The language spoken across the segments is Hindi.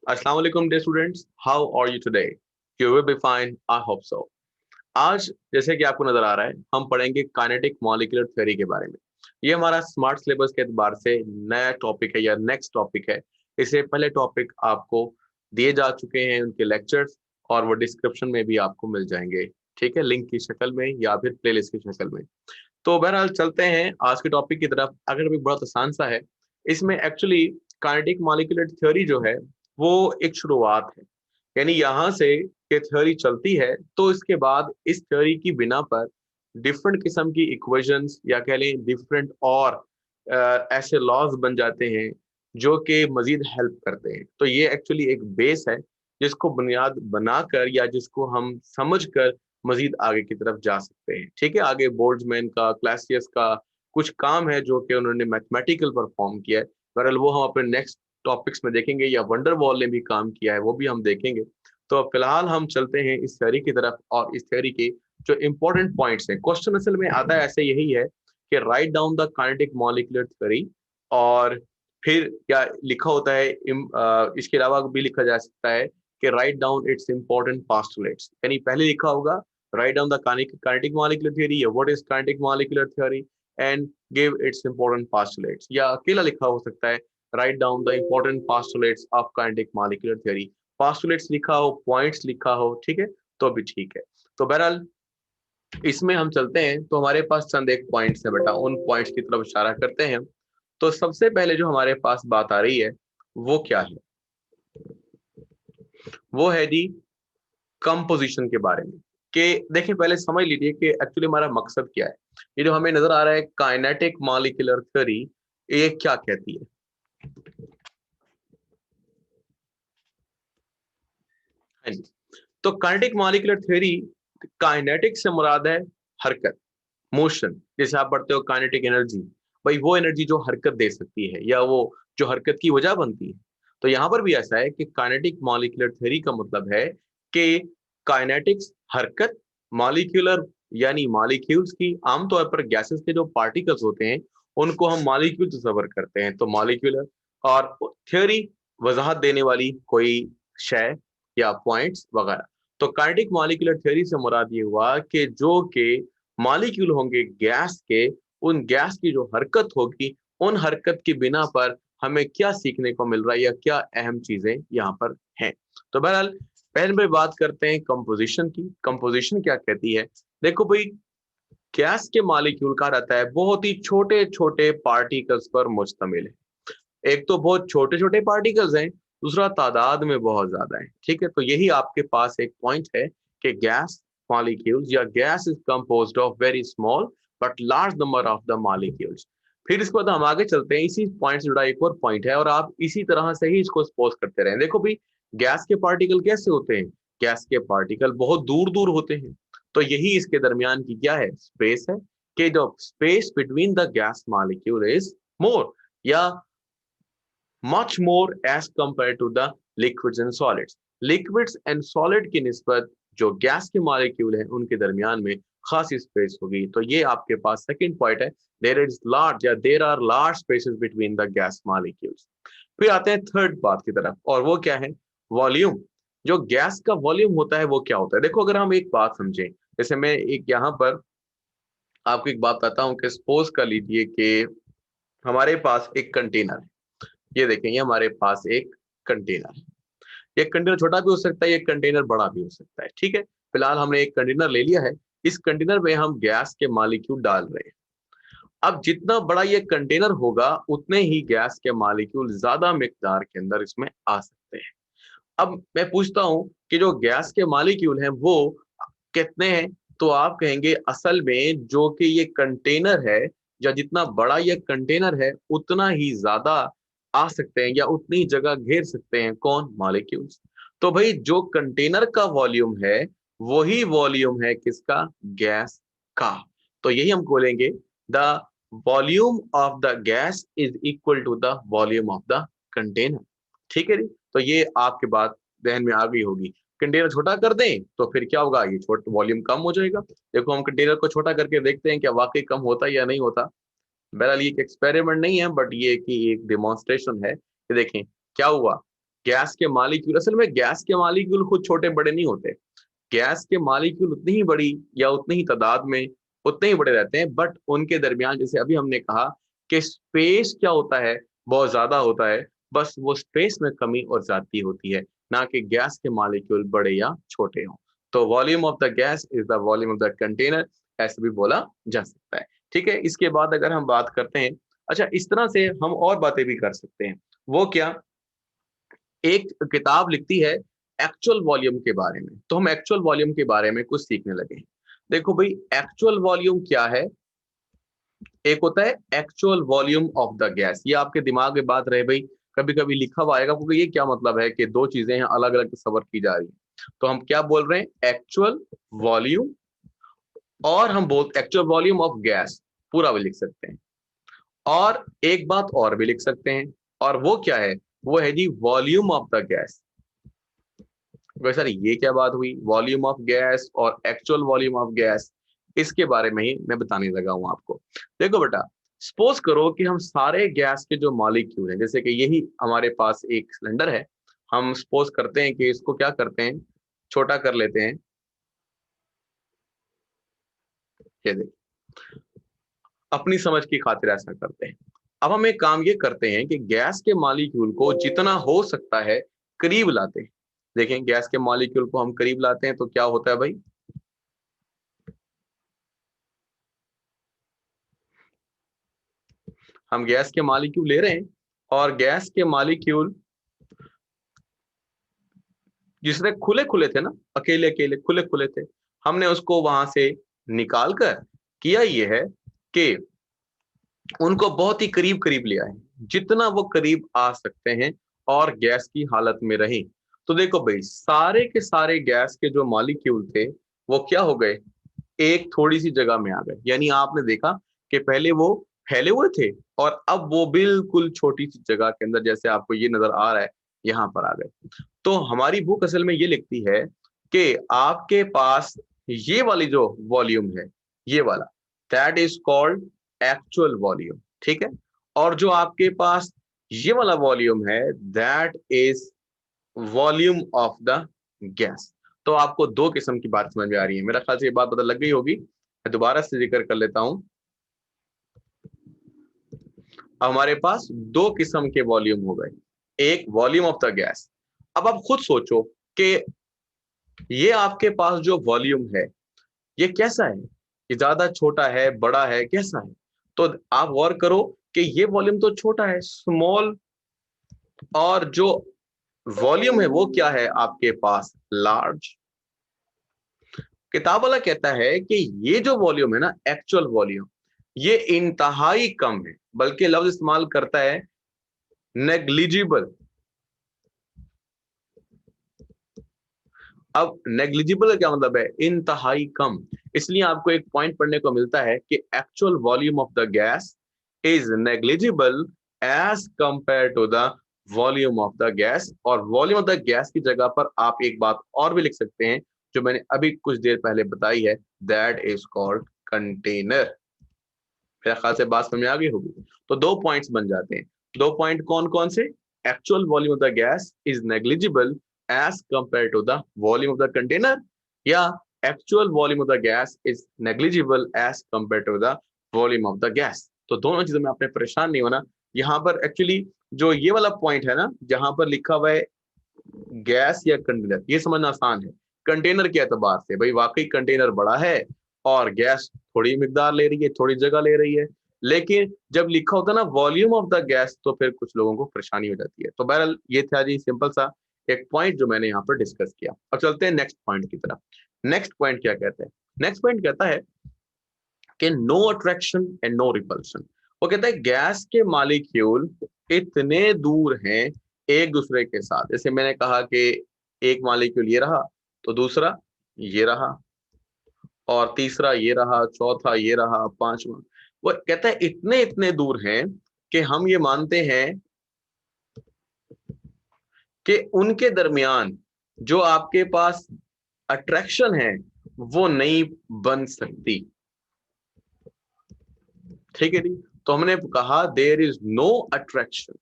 अस्सलाम वालेकुम dear students, how are you today? You will be fine, I hope so. आज जैसे कि आपको नजर आ रहा है हम पढ़ेंगे काइनेटिक मॉलिक्यूलर थ्योरी के बारे में। ये हमारा स्मार्ट सिलेबस के एतबार से नया टॉपिक है या नेक्स्ट टॉपिक है। इससे पहले टॉपिक आपको दिए जा चुके हैं उनके लेक्चर्स और वो डिस्क्रिप्शन में भी आपको मिल जाएंगे, ठीक है, लिंक की शक्ल में या फिर प्लेलिस्ट की शक्ल में। तो बहरहाल चलते हैं आज के टॉपिक की तरफ। अगर भी बहुत आसान सा है, इसमें एक्चुअली काइनेटिक मॉलिक्यूलर थ्योरी जो है वो एक शुरुआत है, यानी यहाँ से ये थ्योरी चलती है तो इसके बाद इस थ्योरी की बिना पर डिफरेंट किस्म की इक्वेशंस या कह लें डिफरेंट और ऐसे लॉज बन जाते हैं जो कि मजीद हेल्प करते हैं। तो ये एक्चुअली एक बेस है जिसको बुनियाद बनाकर या जिसको हम समझकर मजीद आगे की तरफ जा सकते हैं। ठीक है, आगे बोल्ट्जमैन का, क्लासियस का कुछ काम है जो कि उन्होंने मैथमेटिकल परफॉर्म किया है। बहरहाल वो हम अपने नेक्स्ट टॉपिक्स में देखेंगे, या वंडरवॉल ने भी काम किया है वो भी हम देखेंगे। तो फिलहाल हम चलते हैं इस थ्योरी की तरफ और इस थ्योरी के जो इंपॉर्टेंट पॉइंट्स हैं। क्वेश्चन असल में आता है ऐसे यही है कि write down the kinetic molecular theory, और फिर क्या लिखा होता है इसके अलावा भी लिखा जा सकता है कि write down it's important postulates, यानी पहले लिखा होगा write down the kinetic molecular theory या what is kinetic molecular theory and give its important postulates, या अकेला लिखा हो सकता है write down the important postulates of kinetic molecular theory। postulates लिखा हो, points लिखा हो, ठीक है, तो भी ठीक है। तो बहरहाल इसमें हम चलते हैं तो हमारे पास चंद एक पॉइंट्स है बेटा, उन पॉइंट्स की तरफ इशारा करते हैं। तो सबसे पहले जो हमारे पास बात आ रही है वो क्या है, वो है जी कंपोजिशन के बारे में। कि देखिए पहले समझ लीजिए कि एक्चुअली हमारा मकसद क्या है। ये जो हमें नजर आ रहा है काइनेटिक मॉलिक्यूलर थ्योरी, ये क्या कहती है। हाँ जी, तो काइनेटिक मॉलिक्यूलर थ्योरी, काइनेटिक से मुराद है हरकत, मोशन। जैसे आप पढ़ते हो काइनेटिक एनर्जी, भाई वो एनर्जी जो हरकत दे सकती है या वो जो हरकत की वजह बनती है। तो यहां पर भी ऐसा है कि काइनेटिक मॉलिक्यूलर थ्योरी का मतलब है कि काइनेटिक्स हरकत, मॉलिक्यूलर यानी मॉलिक्यूल्स की, आमतौर पर गैसेस के जो पार्टिकल्स होते हैं उनको हम मॉलिक्यूल तस्वर करते हैं, तो मॉलिक्यूलर। और थ्योरी वजाहत देने वाली कोई शय या पॉइंट्स वगैरह। तो काइनेटिक मॉलिक्यूलर थ्योरी से मुराद ये हुआ कि जो के मॉलिक्यूल होंगे गैस के, उन गैस की जो हरकत होगी, उन हरकत की बिना पर हमें क्या सीखने को मिल रहा है या क्या अहम चीजें यहाँ पर हैं। तो बहरहाल पहले में बात करते हैं कंपोजिशन की। कंपोजिशन क्या कहती है, देखो भाई, गैस के मॉलिक्यूल का रहता है बहुत ही छोटे छोटे पार्टिकल्स पर मुश्तमिल है। एक तो बहुत छोटे छोटे पार्टिकल्स हैं, दूसरा तादाद में बहुत ज्यादा है। ठीक है, तो यही आपके पास एक पॉइंट है कि गैस मॉलिक्यूल्स या gas is composed of very small but large number of the molecules. फिर इसके बाद हम आगे चलते हैं, इसी पॉइंट से जुड़ा एक और पॉइंट है और आप इसी तरह से ही इसको सपोज करते रहें। देखो भाई, गैस के पार्टिकल कैसे होते हैं, गैस के पार्टिकल बहुत दूर दूर होते हैं। तो यही इसके दरमियान की क्या है, स्पेस है, कि जो space between the gas molecule is more या much more as compared to the liquids and solids। liquids and solid की निस्बत जो गैस के मॉलिक्यूल हैं उनके दरमियान में खासी स्पेस होगी। तो ये आपके पास सेकंड पॉइंट है, देयर इज लार्ज या there are large spaces between the gas molecules. फिर आते हैं थर्ड बात की तरफ, और वो क्या है, वॉल्यूम। जो गैस का वॉल्यूम होता है वो क्या होता है। देखो अगर हम एक बात समझें, जैसे मैं एक यहाँ पर आपको एक बात बताता हूँ कि सपोज कर लीजिए कि हमारे पास एक कंटेनर है। ये देखें, ये हमारे पास एक कंटेनर है। ये कंटेनर छोटा भी हो सकता है, ये कंटेनर बड़ा भी हो सकता है। ठीक है, फिलहाल हमने एक कंटेनर ले लिया है, इस कंटेनर में हम गैस के मॉलिक्यूल डाल रहे हैं। अब जितना बड़ा ये कंटेनर होगा उतने ही गैस के मॉलिक्यूल ज्यादा मिकदार के अंदर इसमें आ सकते हैं। अब मैं पूछता हूं कि जो गैस के मॉलिक्यूल हैं वो कितने हैं, तो आप कहेंगे असल में जो कि ये कंटेनर है या जितना बड़ा ये कंटेनर है उतना ही ज्यादा आ सकते हैं या उतनी जगह घेर सकते हैं, कौन, मॉलिक्यूल्स। तो भाई जो कंटेनर का वॉल्यूम है वही वॉल्यूम है किसका, गैस का। तो यही हम बोलेंगे the volume of the gas is equal to the volume of the container. ठीक है जी, तो ये आपके बात ध्यान में आ गई होगी। कंटेनर छोटा कर दें तो फिर क्या होगा, ये छोटा वॉल्यूम कम हो जाएगा। देखो हम कंटेनर को छोटा करके देखते हैं क्या वाकई कम होता है या नहीं होता। बहरहाल ये एक एक्सपेरिमेंट नहीं है बट ये कि एक डेमोन्स्ट्रेशन है कि देखें क्या हुआ। गैस के मॉलिक्यूल, असल में गैस के मॉलिक्यूल खुद छोटे बड़े नहीं होते, गैस के मॉलिक्यूल उतनी ही बड़ी या उतनी ही तादाद में उतने ही बड़े रहते हैं, बट उनके दरमियान जैसे अभी हमने कहा कि स्पेस क्या होता है, बहुत ज्यादा होता है, बस वो स्पेस में कमी और ज्यादती होती है, ना कि गैस के मॉलिक्यूल बड़े या छोटे हों। तो volume of the gas is the volume of the container, ऐसे भी बोला जा सकता है। ठीक है, इसके बाद अगर हम बात करते हैं, अच्छा इस तरह से हम और बातें भी कर सकते हैं। वो क्या, एक किताब लिखती है एक्चुअल वॉल्यूम के बारे में, तो हम एक्चुअल वॉल्यूम के बारे में कुछ सीखने लगे हैं। देखो भाई, एक्चुअल वॉल्यूम क्या है, एक होता है actual volume of the gas, ये आपके दिमाग में बात रहे भाई, कभी कभी लिखा हुआ आएगा, क्योंकि ये क्या मतलब है कि दो चीजें हैं अलग अलग तस्वर की जा रही है। तो हम क्या बोल रहे हैं, एक्चुअल वॉल्यूम, और हम बोल एक्चुअल वॉल्यूम ऑफ गैस, पूरा भी लिख सकते हैं, और एक बात और भी लिख सकते हैं, और वो क्या है, वो है जी volume of the gas. Sir ये क्या बात हुई, वॉल्यूम ऑफ गैस और एक्चुअल वॉल्यूम ऑफ गैस, इसके बारे में ही मैं बताने लगा हूं आपको। देखो बेटा, सपोज करो कि हम सारे गैस के जो मॉलिक्यूल हैं, जैसे कि यही हमारे पास एक सिलेंडर है, हम सपोज करते हैं कि इसको क्या करते हैं, छोटा कर लेते हैं, ये देखिए, अपनी समझ की खातिर ऐसा करते हैं। अब हम एक काम ये करते हैं कि गैस के मॉलिक्यूल को जितना हो सकता है करीब लाते हैं। देखें, गैस के मॉलिक्यूल को हम करीब लाते हैं तो क्या होता है भाई, हम गैस के मॉलिक्यूल ले रहे हैं, और गैस के मॉलिक्यूल जिसने खुले खुले थे ना, अकेले अकेले खुले खुले थे, हमने उसको वहां से निकाल कर किया ये है कि उनको बहुत ही करीब करीब ले आए, जितना वो करीब आ सकते हैं और गैस की हालत में रहे। तो देखो भाई, सारे के सारे गैस के जो मॉलिक्यूल थे वो क्या हो गए, एक थोड़ी सी जगह में आ गए। यानी आपने देखा कि पहले वो फैले हुए थे, और अब वो बिल्कुल छोटी सी जगह के अंदर, जैसे आपको ये नजर आ रहा है, यहाँ पर आ गए। तो हमारी बुक असल में ये लिखती है कि आपके पास ये वाली जो वॉल्यूम है, ये वाला, that is called actual volume. ठीक है, और जो आपके पास ये वाला वॉल्यूम है, that is volume of the gas. तो आपको दो किस्म की बात समझ में आ रही है, मेरा ख्याल से ये बात पता लग गई होगी। मैं दोबारा से जिक्र कर लेता हूं, हमारे पास दो किस्म के वॉल्यूम हो गए, एक वॉल्यूम ऑफ द गैस। अब आप खुद सोचो कि ये आपके पास जो वॉल्यूम है, ये कैसा है, ये ज्यादा छोटा है, बड़ा है, कैसा है। तो आप गौर करो कि ये वॉल्यूम तो छोटा है, स्मॉल, और जो वॉल्यूम है वो क्या है आपके पास, लार्ज। किताब वाला कहता है कि ये जो वॉल्यूम है ना, एक्चुअल वॉल्यूम, ये इंतहाई कम है, बल्कि लफ्ज इस्तेमाल करता है नेग्लिजिबल। अब नेग्लिजिबल का क्या मतलब है, इंतहाई कम। इसलिए आपको एक पॉइंट पढ़ने को मिलता है कि actual volume of the gas is negligible as compare to the volume of the gas. और वॉल्यूम ऑफ द गैस की जगह पर आप एक बात और भी लिख सकते हैं, जो मैंने अभी कुछ देर पहले बताई है, दैट इज कॉल्ड कंटेनर। मेरा ख्याल से बात समझ में आ गई होगी। तो दो पॉइंट्स बन जाते हैं। दो पॉइंट कौन कौन से, actual volume of the gas is negligible as compare to the volume of the container, या actual volume of the gas is negligible as compare to the volume of the gas. तो दोनों चीजों में आपने परेशान नहीं होना। यहाँ पर एक्चुअली जो ये वाला पॉइंट है ना, जहां पर लिखा हुआ है गैस या कंटेनर, ये समझना आसान है। कंटेनर के एतबार से भाई वाकई कंटेनर बड़ा है और गैस थोड़ी मिकदार ले रही है, थोड़ी जगह ले रही है। लेकिन जब लिखा होता है ना वॉल्यूम ऑफ द गैस, तो फिर कुछ लोगों को परेशानी हो जाती है। तो बहरहाल ये था जी सिंपल सा एक पॉइंट जो मैंने यहाँ पर डिस्कस किया। अब चलते हैं नेक्स्ट पॉइंट की तरफ। नेक्स्ट पॉइंट क्या कहते हैं, नेक्स्ट पॉइंट कहता है कि no attraction and no repulsion. वो कहता है गैस के मॉलिक्यूल इतने दूर हैं एक दूसरे के साथ, जैसे मैंने कहा कि एक मॉलिक्यूल ये रहा, तो दूसरा ये रहा, और तीसरा ये रहा, चौथा ये रहा, पांचवा। वो कहता है इतने इतने दूर हैं कि हम ये मानते हैं कि उनके दरमियान जो आपके पास अट्रैक्शन है वो नहीं बन सकती। ठीक है जी, तो हमने कहा देयर इज नो अट्रैक्शन,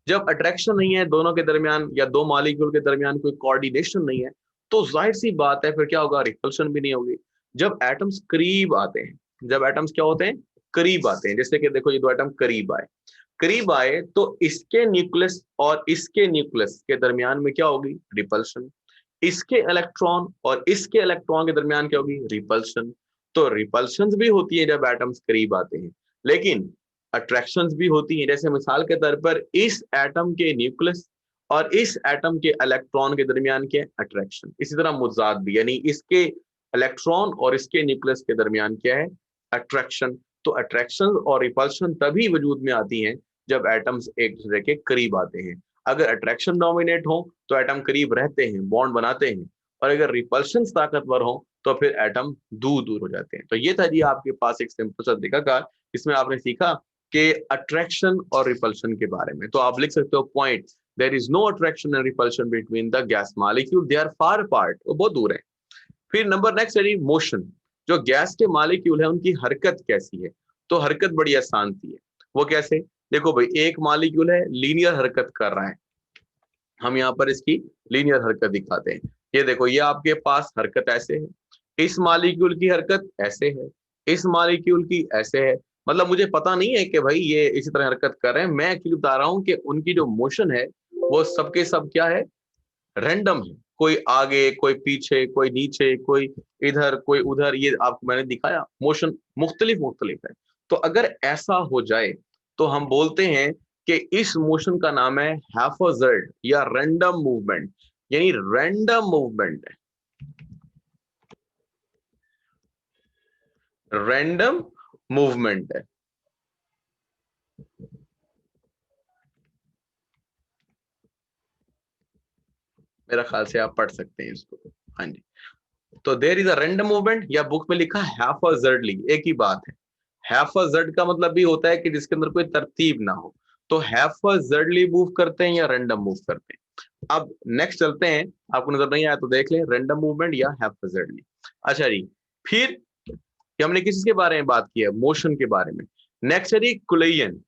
जब अट्रैक्शन नहीं है दोनों के दरमियान या दो मॉलिक्यूल के दरमियान कोई कोऑर्डिनेशन नहीं है, तो जाहिर सी बात है फिर क्या होगा, रिपल्शन भी नहीं होगी। जब एटम्स करीब आते हैं, जब एटम्स क्या होते हैं, करीब आते हैं, जैसे कि देखो ये दो एटम करीब आए तो इसके न्यूक्लियस और इसके न्यूक्लियस के दरमियान में क्या होगी, रिपल्शन। इसके इलेक्ट्रॉन और इसके इलेक्ट्रॉन के दरमियान क्या होगी, रिपल्शन। तो रिपल्शन भी होती है जब एटम्स करीब आते हैं, लेकिन अट्रैक्शंस भी होती हैं। जैसे मिसाल के तौर पर इस एटम के न्यूक्लियस और इस एटम के इलेक्ट्रॉन के दरमियान क्या है, अट्रैक्शन। इसी तरह मुजाद भी, यानी इसके इलेक्ट्रॉन और इसके न्यूक्लियस के दरमियान क्या है, अट्रैक्शन। तो अट्रैक्शन और रिपल्शन तभी वजूद में आती हैं जब एटम्स एक दूसरे के करीब आते हैं। अगर अट्रैक्शन डोमिनेट हो तो एटम करीब रहते हैं, बॉन्ड बनाते हैं, और अगर रिपल्शन ताकतवर हो तो फिर एटम दूर दूर हो जाते हैं। तो ये था जी आपके पास एक सिंपल सा तरीकाकार, इसमें आपने सीखा कि अट्रैक्शन और रिपल्शन के बारे में। तो आप लिख सकते हो point, there is no attraction and repulsion between the gas molecule, they are far apart, वो बहुत दूर है। फिर नंबर नेक्स्ट है मोशन। जो गैस के मॉलिक्यूल है उनकी हरकत कैसी है, तो हरकत बड़ी आसान सी है। वो कैसे, देखो भाई एक मॉलिक्यूल है लीनियर हरकत कर रहा है, हम यहाँ पर इसकी लीनियर हरकत दिखाते हैं। ये देखो ये आपके पास हरकत ऐसे है, इस मॉलिक्यूल की हरकत ऐसे है, इस मॉलिक्यूल की ऐसे है। मतलब मुझे पता नहीं है कि भाई ये इसी तरह हरकत कर रहे हैं, मैं एक्चुअली बता रहा हूँ कि उनकी जो मोशन है वो सबके सब क्या है, रैंडम है। कोई आगे, कोई पीछे, कोई नीचे, कोई इधर, कोई उधर, ये आपको मैंने दिखाया, मोशन मुख्तलिफ मुख्तलिफ है। तो अगर ऐसा हो जाए तो हम बोलते हैं कि इस मोशन का नाम है हैफोजर्ड या रैंडम मूवमेंट, यानी रैंडम मूवमेंट है, रैंडम मूवमेंट है। मेरा ख्याल से आप पढ़ सकते हैं इसको, हाँ जी। तो there is a random movement, या बुक में लिखा हैफोजर्डली, एक ही बात है। हैफोजर्ड का मतलब भी होता है कि जिसके अंदर कोई तरतीब ना हो। तो हैफोजर्डली मूव करते हैं या रैंडम मूव करते हैं। अब नेक्स्ट चलते हैं, आपको नजर नहीं आया तो देख लें, रैंडम मूवमेंट या हैफोजर्डली। अच्छा जी, फिर हमने किस के बारे में बात की है, मोशन के बारे में। नेक्स्ट है जी कोलिजन।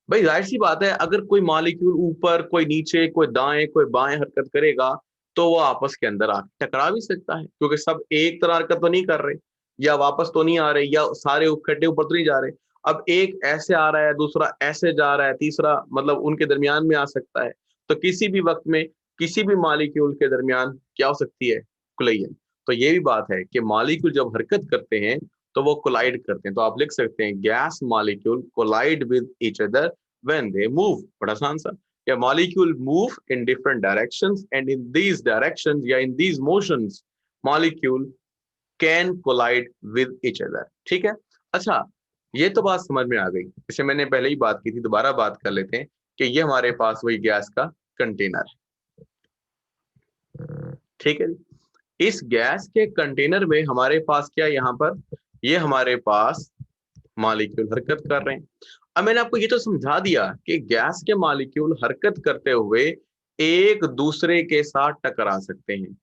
भाई जाहिर सी बात है, अगर कोई मॉलिक्यूल ऊपर, कोई नीचे, कोई दाएं, कोई बाएं हरकत करेगा तो वो आपस के अंदर आके टकरा भी सकता है, क्योंकि सब एक तरह हरकत तो नहीं कर रहे, या वापस तो नहीं आ रहे, या सारे इकट्ठे ऊपर तो नहीं जा रहे। अब एक ऐसे आ रहा है, दूसरा ऐसे जा रहा है, तीसरा मतलब उनके दरमियान में आ सकता है। तो किसी भी वक्त में किसी भी मॉलिक्यूल के दरमियान क्या हो सकती है, कोलिजन। तो ये भी बात है कि मॉलिक्यूल जब हरकत करते हैं तो वो कोलाइड करते हैं। तो आप लिख सकते हैं gas molecule collide with each other when they move। बड़ा आसान सा, या molecule move in different directions and in these directions या in these motions molecule can collide with each other। ठीक है। अच्छा, ये तो बात समझ में आ गई, इसे मैंने पहले ही बात की थी, दोबारा बात कर लेते हैं कि ये हमारे पास वही गैस का कंटेनर है। ठीक है, इस गैस के कंटेनर में हमारे पास क्या, यहाँ पर ये हमारे पास मॉलिक्यूल हरकत कर रहे हैं। अब मैंने आपको ये तो समझा दिया कि गैस के मॉलिक्यूल हरकत करते हुए एक दूसरे के साथ टकरा सकते हैं,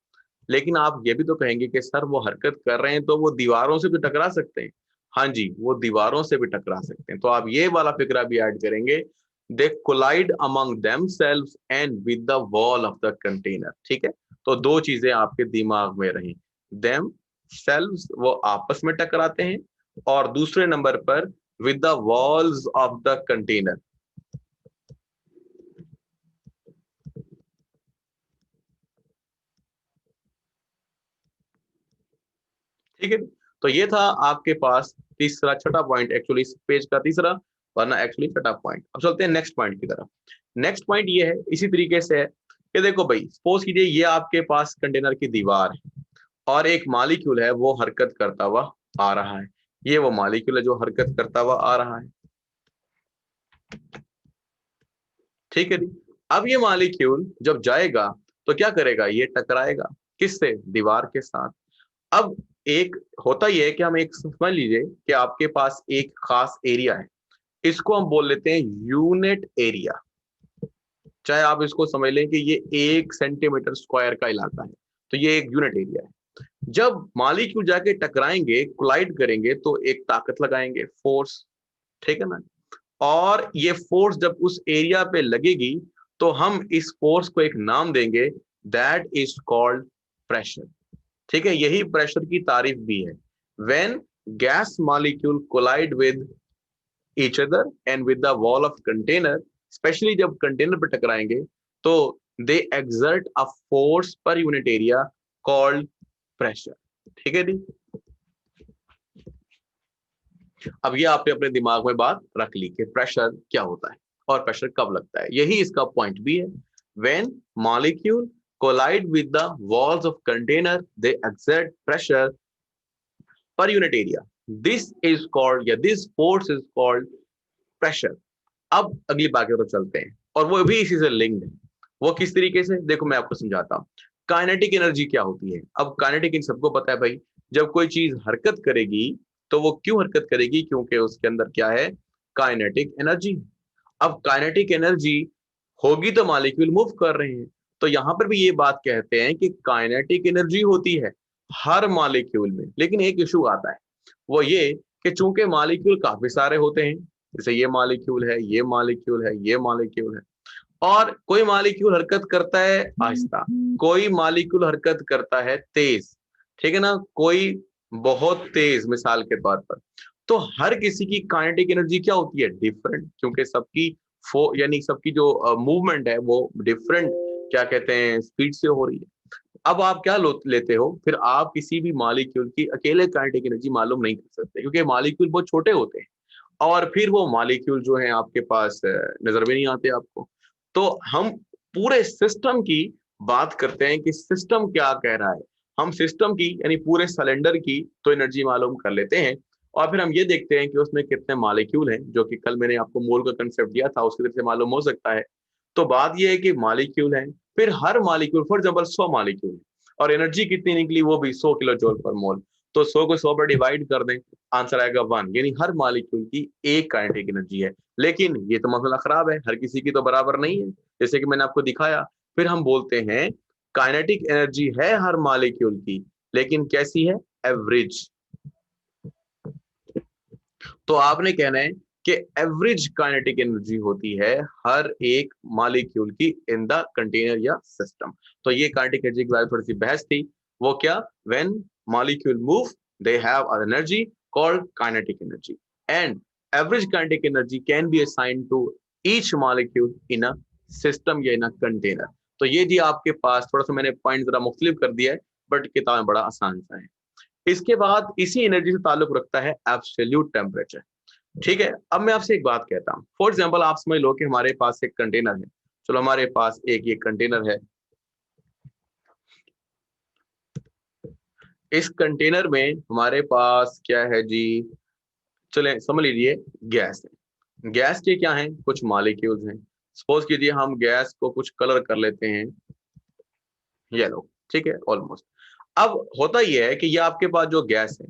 लेकिन आप ये भी तो कहेंगे कि सर वो हरकत कर रहे हैं तो वो दीवारों से भी टकरा सकते हैं। हाँ जी, वो दीवारों से भी टकरा सकते हैं। तो आप ये वाला फिक्रा भी ऐड करेंगे, they collide among themselves and with the wall of the container. ठीक है, तो दो चीजें आपके दिमाग में रही, देम सेल्व्स वो आपस में टकराते हैं, और दूसरे नंबर पर with the walls of the container। ठीक है, तो ये था आपके पास तीसरा, छठा पॉइंट एक्चुअली इस पेज का तीसरा, वरना एक्चुअली छठा पॉइंट। अब चलते हैं नेक्स्ट पॉइंट की तरफ। नेक्स्ट पॉइंट ये है, इसी तरीके से है कि देखो भाई सपोज कीजिए ये आपके पास कंटेनर की दीवार है और एक मॉलिक्यूल है वो हरकत करता हुआ आ रहा है। ये वो मॉलिक्यूल है जो हरकत करता हुआ आ रहा है। ठीक है जी, अब ये मॉलिक्यूल जब जाएगा तो क्या करेगा, ये टकराएगा किससे, दीवार के साथ। अब एक होता ही है कि हम एक समझ लीजिए कि आपके पास एक खास एरिया है, इसको हम बोल लेते हैं यूनिट एरिया। चाहे आप इसको समझ लें कि ये 1 सेंटीमीटर स्क्वायर का इलाका है, तो ये एक यूनिट एरिया है। जब मॉलिक्यूल जाके टकराएंगे, कोलाइड करेंगे, तो एक ताकत लगाएंगे, फोर्स। ठीक है ना, और ये फोर्स जब उस एरिया पे लगेगी तो हम इस फोर्स को एक नाम देंगे, दैट इज कॉल्ड प्रेशर। ठीक है, यही प्रेशर की तारीफ भी है। When gas molecule collide with each other and with the wall of container, specially जब कंटेनर पर टकराएंगे, तो they exert a force per unit area called pressure. ठीक है जी। अब ये आपने अपने दिमाग में बात रख ली कि प्रेशर क्या होता है और प्रेशर कब लगता है, यही इसका पॉइंट भी है। When molecule collide with the walls of container they exert pressure per unit area, this is called या this force is called pressure. अब अगली बात की तरफ चलते हैं, और वो भी इसी से लिंक्ड है। वो किस तरीके से, देखो मैं आपको समझाता हूँ। काइनेटिक एनर्जी क्या होती है? अब काइनेटिक इन सबको पता है भाई, जब कोई चीज हरकत करेगी तो वो क्यों हरकत करेगी? क्योंकि उसके अंदर क्या है? Kinetic energy. अब काइनेटिक एनर्जी होगी तो मॉलिक्यूल मूव कर रहे हैं। तो यहां पर भी ये बात कहते हैं कि काइनेटिक एनर्जी होती है हर मॉलिक्यूल में, लेकिन एक इशू आता है, वो ये कि चूंकि मॉलिक्यूल काफी सारे होते हैं, जैसे ये मॉलिक्यूल है, ये मॉलिक्यूल है, ये मॉलिक्यूल है, और कोई मॉलिक्यूल हरकत करता है आहिस्ता, कोई मॉलिक्यूल हरकत करता है तेज, ठीक है ना, कोई बहुत तेज मिसाल के तौर पर। तो हर किसी की काइनेटिक एनर्जी क्या होती है? डिफरेंट, क्योंकि सबकी यानी सबकी जो मूवमेंट है वो डिफरेंट, क्या कहते हैं, स्पीड से हो रही है। अब आप क्या लेते हो फिर? आप किसी भी मॉलिक्यूल की अकेले काइनेटिक एनर्जी मालूम नहीं कर सकते, क्योंकि मॉलिक्यूल बहुत छोटे होते हैं, और फिर वो मॉलिक्यूल जो है आपके पास नजर भी नहीं आते आपको। तो हम पूरे सिस्टम की बात करते हैं कि सिस्टम क्या कह रहा है। हम सिस्टम की यानी पूरे सिलेंडर की तो एनर्जी मालूम कर लेते हैं, और फिर हम ये देखते हैं कि उसमें कितने मॉलिक्यूल हैं, जो कि कल मैंने आपको मोल का कंसेप्ट दिया था, उसकी तरफ से मालूम हो सकता है। तो बात यह है कि मॉलिक्यूल है, फिर हर मॉलिक्यूल, फॉर एग्जाम्पल 100 मॉलिक्यूल है, और एनर्जी कितनी निकली? वो भी 100 किलो जूल पर मोल। तो 100 को 100 पर डिवाइड कर दें, आंसर आएगा 1, यानी हर मॉलिक्यूल की एक काइनेटिक एनर्जी है। लेकिन ये तो मसला खराब है, हर किसी की तो बराबर नहीं है, जैसे कि मैंने आपको दिखाया। फिर हम बोलते हैं काइनेटिक एनर्जी है हर मॉलिक्यूल की, लेकिन कैसी है? एवरेज। तो आपने कहना है कि एवरेज काइनेटिक एनर्जी होती है हर एक मॉलिक्यूल की इन द कंटेनर या सिस्टम। तो ये काइनेटिक एनर्जी के बारे में थोड़ी सी बहस थी। वो क्या? When molecule move they have an energy called kinetic energy, and average kinetic energy can be assigned to each molecule in a system या इन अ कंटेनर। तो ये जी आपके पास थोड़ा सा मैंने पॉइंट जरा मुख्तलिफ कर दिया है, बट किताब में बड़ा आसान सा है। इसके बाद इसी एनर्जी से ताल्लुक रखता है एब्सोल्यूट टेम्परेचर। ठीक है, अब मैं आपसे एक बात कहता हूँ। फॉर एग्जाम्पल आप समझ लो कि हमारे पास एक कंटेनर है। चलो हमारे पास एक ये कंटेनर है, इस कंटेनर में हमारे पास क्या है जी? चले समझ लीजिए गैस है। गैस के क्या है? कुछ मॉलिक्यूल्स हैं। सपोज कीजिए हम गैस को कुछ कलर कर लेते हैं येलो, ठीक है, ऑलमोस्ट। अब होता यह है कि ये आपके पास जो गैस है,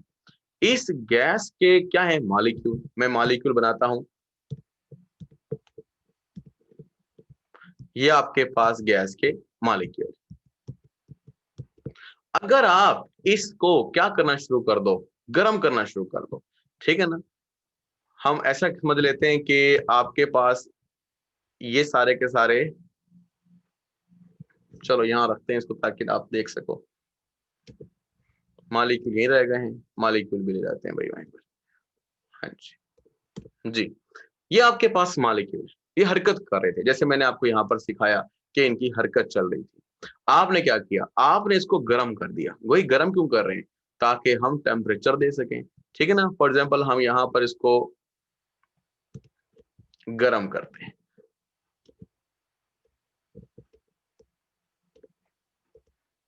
इस गैस के क्या है? मॉलिक्यूल। मैं मॉलिक्यूल बनाता हूं, ये आपके पास गैस के मॉलिक्यूल। अगर आप इसको क्या करना शुरू कर दो? गर्म करना शुरू कर दो, ठीक है ना। हम ऐसा समझ लेते हैं कि आपके पास ये सारे के सारे, चलो यहां रखते हैं इसको ताकि आप देख सको, मॉलिक्यूल यहीं रह गए हैं, मॉलिक्यूल भी ले जाते हैं भाई वहीं पर। हाँ जी जी, ये आपके पास मॉलिक्यूल, ये हरकत कर रहे थे, जैसे मैंने आपको यहाँ पर सिखाया कि इनकी हरकत चल रही थी। आपने क्या किया? आपने इसको गर्म कर दिया। वही गर्म क्यों कर रहे हैं? ताकि हम टेम्परेचर दे सकें, ठीक है ना। फॉर एग्जाम्पल हम यहाँ पर इसको गर्म करते हैं,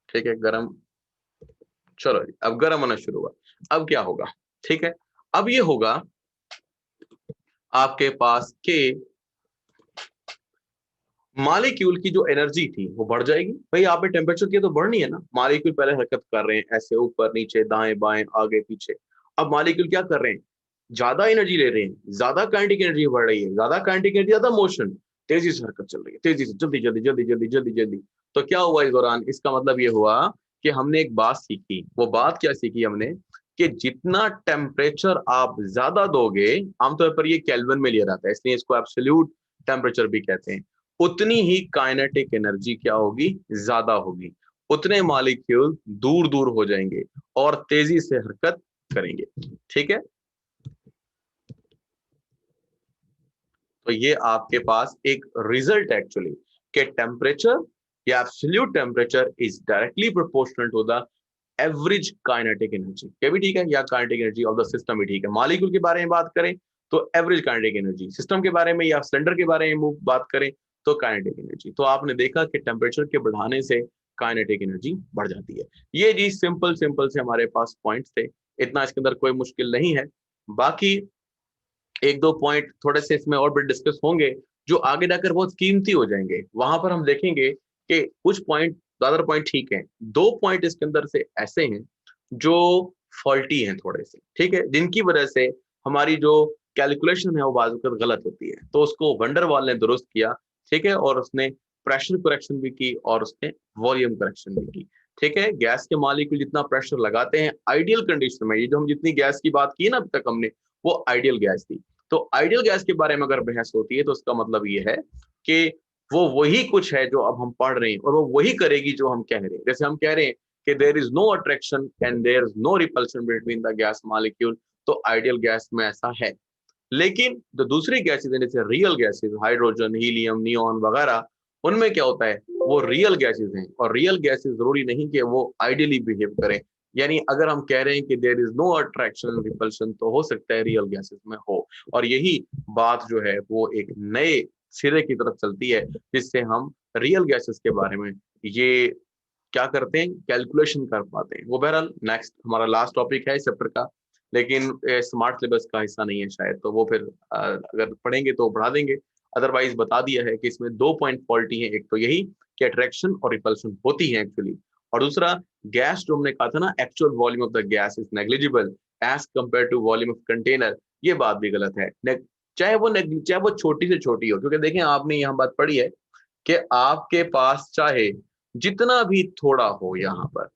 ठीक है, गर्म। चलो जी, अब गर्म होना शुरू हुआ। अब क्या होगा? ठीक है, अब ये होगा आपके पास के मॉलिक्यूल की जो एनर्जी थी वो बढ़ जाएगी। भाई आपने टेम्परेचर किया तो बढ़नी है ना। मॉलिक्यूल पहले हरकत कर रहे हैं ऐसे ऊपर नीचे दाएं बाएं आगे पीछे। अब मॉलिक्यूल क्या कर रहे हैं? ज्यादा एनर्जी ले रहे हैं, ज्यादा काइनेटिक एनर्जी बढ़ रही है, ज्यादा काइनेटिक एनर्जी, ज्यादा मोशन, तेजी से हरकत चल रही है, तेजी से, जल्दी जल्दी जल्दी जल्दी जल्दी जल्दी। तो क्या हुआ इस दौरान? इसका मतलब ये हुआ कि हमने एक बात सीखी। वो बात क्या सीखी हमने? कि जितना टेम्परेचर आप ज्यादा दोगे, आमतौर पर ये केल्विन में लिया जाता है, इसलिए इसको एब्सोल्यूट टेम्परेचर भी कहते हैं। उतनी ही काइनेटिक एनर्जी क्या होगी, ज्यादा होगी, उतने मॉलिक्यूल दूर दूर हो जाएंगे और तेजी से हरकत करेंगे। ठीक है, तो ये आपके पास एक रिजल्ट एक्चुअली कि टेम्परेचर या absolute temperature is directly proportional to the average kinetic energy. ये भी ठीक है, या kinetic energy of the system भी ठीक है। मॉलिक्यूल के बारे में बात करें तो एवरेज काइनेटिक एनर्जी, सिस्टम के बारे में या सिलेंडर के बारे में बात करें तो काइनेटिक एनर्जी। तो आपने देखा कि टेम्परेचर के बढ़ाने से काइनेटिक एनर्जी बढ़ जाती है। ये जी सिंपल सिंपल से हमारे पास पॉइंट्स थे, इतना इसके अंदर कोई मुश्किल नहीं है। बाकी एक दो पॉइंट थोड़े से इसमें और भी डिस्कस होंगे जो आगे जाकर बहुत कीमती हो जाएंगे, वहां पर हम देखेंगे कि कुछ पॉइंट, ज्यादातर पॉइंट ठीक है, दो पॉइंट इसके अंदर से ऐसे हैं जो फॉल्टी हैं थोड़े से, ठीक है, जिनकी वजह से हमारी जो कैलकुलेशन है वो बाजुकत गलत होती है। तो उसको वंडरवाल ने दुरुस्त किया, ठीक है, और उसने प्रेशर करेक्शन भी की और उसने वॉल्यूम करेक्शन भी की। ठीक है, गैस के मॉलिक्यूल जितना प्रेशर लगाते हैं आइडियल कंडीशन में, ये जो हम जितनी गैस की बात की ना अब तक हमने, वो आइडियल गैस थी। तो आइडियल गैस के बारे में अगर बहस होती है तो उसका मतलब ये है कि वो वही कुछ है जो अब हम पढ़ रहे हैं और वो वही करेगी जो हम कह रहे हैं। जैसे हम कह रहे हैं कि there is no attraction and there is no repulsion between the gas molecule, तो आइडियल गैस में ऐसा है। लेकिन जो दूसरी गैसेज हैं जैसे real gases, hydrogen, helium, neon वगैरह, उनमें क्या होता है, वो रियल गैसेज हैं और रियल गैसेज जरूरी नहीं कि वो आइडियली बिहेव करें। यानी अगर हम कह रहे हैं कि there is no attraction repulsion, तो हो सकता है रियल गैसेज में हो। और यही बात जो है वो एक नए सिरे की तरफ चलती है जिससे हम रियल गैसेज के बारे में ये क्या करते हैं, कैलकुलेशन कर पाते हैं। वो बहरहाल नेक्स्ट हमारा लास्ट टॉपिक है इस चैप्टर का, लेकिन स्मार्ट सिलेबस का हिस्सा नहीं है शायद, तो वो फिर अगर पढ़ेंगे तो बढ़ा देंगे। अदरवाइज बता दिया है कि इसमें दो पॉइंट फॉल्टी है, एक तो यही कि अट्रैक्शन और रिपल्शन होती है एक्चुअली, और दूसरा गैस जो हमने कहा था ना, actual volume of the gas is negligible as compare to volume of container, ये बात भी गलत है। चाहे वो छोटी से छोटी हो, क्योंकि देखें आपने यहाँ बात पढ़ी है कि आपके पास चाहे जितना भी थोड़ा हो, यहाँ पर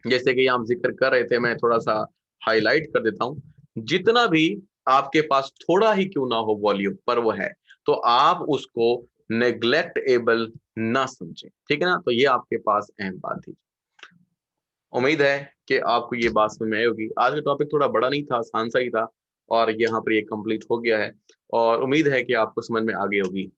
जैसे कि हम जिक्र कर रहे थे, मैं थोड़ा सा हाईलाइट कर देता हूं, जितना भी आपके पास थोड़ा ही क्यों ना हो वॉल्यूम पर वो है, तो आप उसको नेग्लेक्टेबल ना समझें। ठीक है ना, तो ये आपके पास अहम बात थी। उम्मीद है कि आपको ये बात समझ में आई होगी। आज का टॉपिक थोड़ा बड़ा नहीं था, आसान सा ही था, और यहाँ पर ये कंप्लीट हो गया है और उम्मीद है कि आपको समझ में आ गई होगी।